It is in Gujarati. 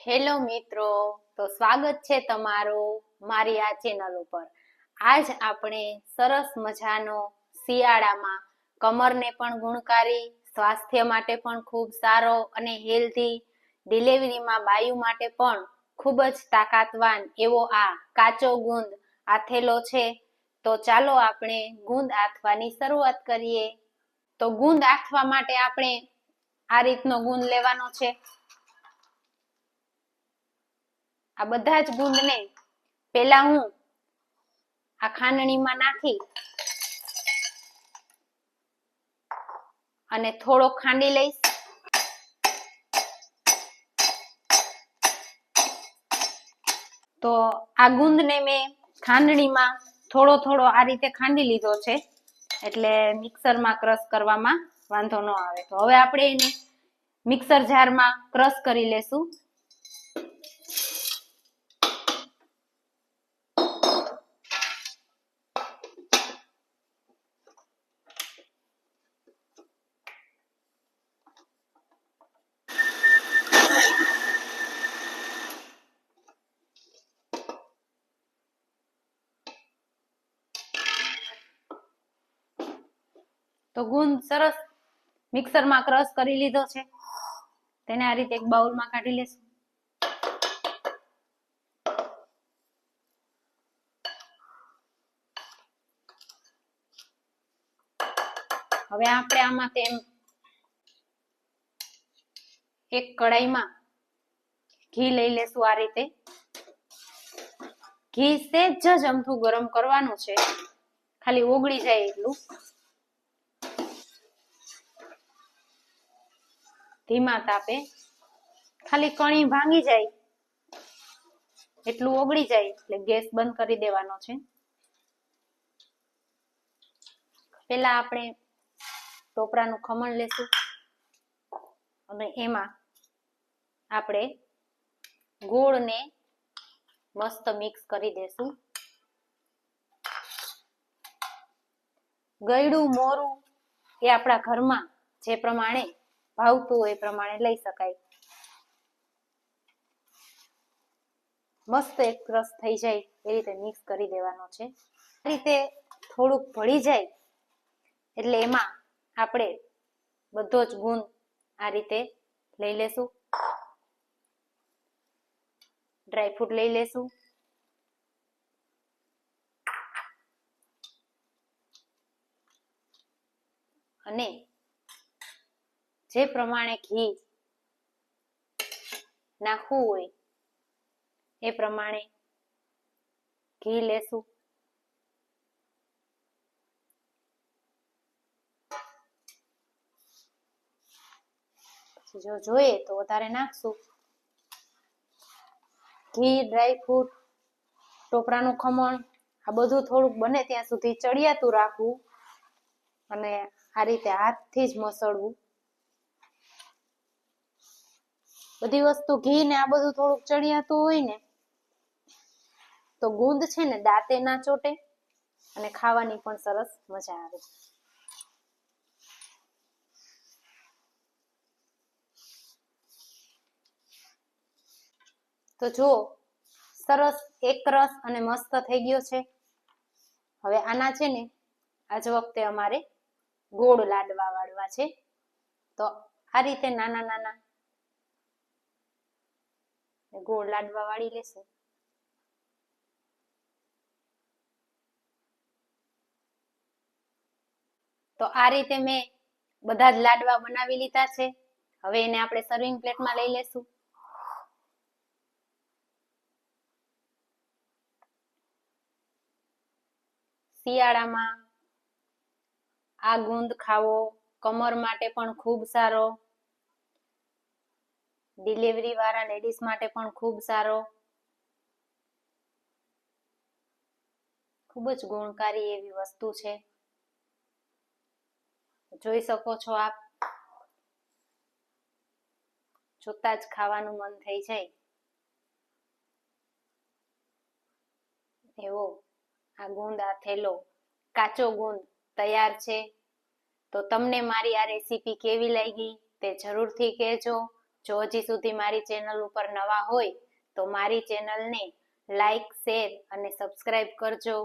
હેલો મિત્રો, તો સ્વાગત છે તમારું મારી આ ચેનલ ઉપર. આજ આપણે સરસ મજાનો શિયાળામાં કમરને પણ ગુણકારી, સ્વાસ્થ્ય માટે પણ ખૂબ સારો અને હેલ્ધી, ડિલિવરીમાં બાયુ માટે પણ ખૂબ જ તાકાતવાન એવો આ કાચો ગુંદ આથેલો છે. તો ચાલો આપણે ગુંદ આથવાની શરૂઆત કરીએ. તો ગુંદ આથવા માટે આપણે આ રીતનો ગુંદ લેવાનો છે. આ બધા જ ગુંદને પેલા હું આ ખાંડણીમાં નાખી અને થોડો ખાંડી લઈશ. તો આ ગુંદને મેં ખાંડણીમાં થોડો આ રીતે ખાંડી લીધો છે, એટલે મિક્સરમાં ક્રશ કરવામાં વાંધો ન આવે. તો હવે આપણે એને મિક્સર જારમાં ક્રશ કરી લેશું. તો ગુંદ સરસ મિક્સરમાં ક્રશ કરી લીધો છે. તેને આ રીતે એક બાઉલમાં કાઢી લેશું. હવે આપણે આમાં એક કઢાઈમાં ઘી લઈ લેશું. આ રીતે ઘી સહેજ જ અમથું ગરમ કરવાનું છે, ખાલી ઓગળી જાય એટલું. ધીમા તાપે ખાલી કણી ભાંગી જાય એટલું ઓગળી જાય એટલે ગેસ બંધ કરી દેવાનો છે. પેલા આપણે ટોપરાનું ખમણ લેશું અને એમાં આપણે ગોળને મસ્ત મિક્સ કરી દેશું. ગળ્યું મોરું એ આપણા ઘરમાં જે પ્રમાણે ભાવતું હોય એ પ્રમાણે લઈ શકાય. મસ્ત એક રસ થઈ જાય એ રીતે મિક્સ કરી દેવાનો છે. આ રીતે થોડુંક ભળી જાય એટલે એમાં આપણે બધો જ ગુંદ આ રીતે લઈ લેશું. ડ્રાયફ્રૂટ લઈ લેશું. અને જે પ્રમાણે ઘી નાખવું હોય એ પ્રમાણે ઘી લેશું. જો જોઈએ તો વધારે નાખશું. ઘી, ડ્રાયફ્રૂટ, ટોપરાનું ખમણ આ બધું થોડુંક બને ત્યાં સુધી ચડિયાતું રાખવું અને આ રીતે હાથથી જ મસળવું. બધી વસ્તુ ઘી ને આ બધું થોડુંક ચડિયાતું હોય ને તો ગુંદ છે ને દાંતે ના ચોટે અને ખાવાની પણ સરસ મજા આવે. તો જો સરસ એક રસ અને મસ્ત થઈ ગયો છે. હવે આના છે ને આજ વખતે અમારે ગોળ લાડવા વાળવા છે. તો આ રીતે નાના નાના ગોળ લાડવા વાળી લેશું. તો આ રીતે મેં બધા જ લાડવા બનાવી લીધા છે. હવે એને આપણે સર્વિંગ પ્લેટમાં લઈ લેશું. શિયાળામાં આ ગુંદ ખાવો કમર માટે પણ ખૂબ સારો, ડિલિવરી વાળા લેડીઝ માટે પણ ખૂબ સારો, ખૂબ જ ગુણકારી એવી વસ્તુ છે. જોઈ શકો છો આપ, જોતા જ ખાવાનું મન થઈ જાય એવો આ ગુંદ આથેલો કાચો ગુંદ તૈયાર છે. તો તમને મારી આ રેસીપી કેવી લાગી તે જરૂરથી કહેજો. જો હજી સુધી મારી ચેનલ ઉપર નવા હોય તો મારી ચેનલને લાઈક, શેર અને સબસ્ક્રાઇબ કરજો.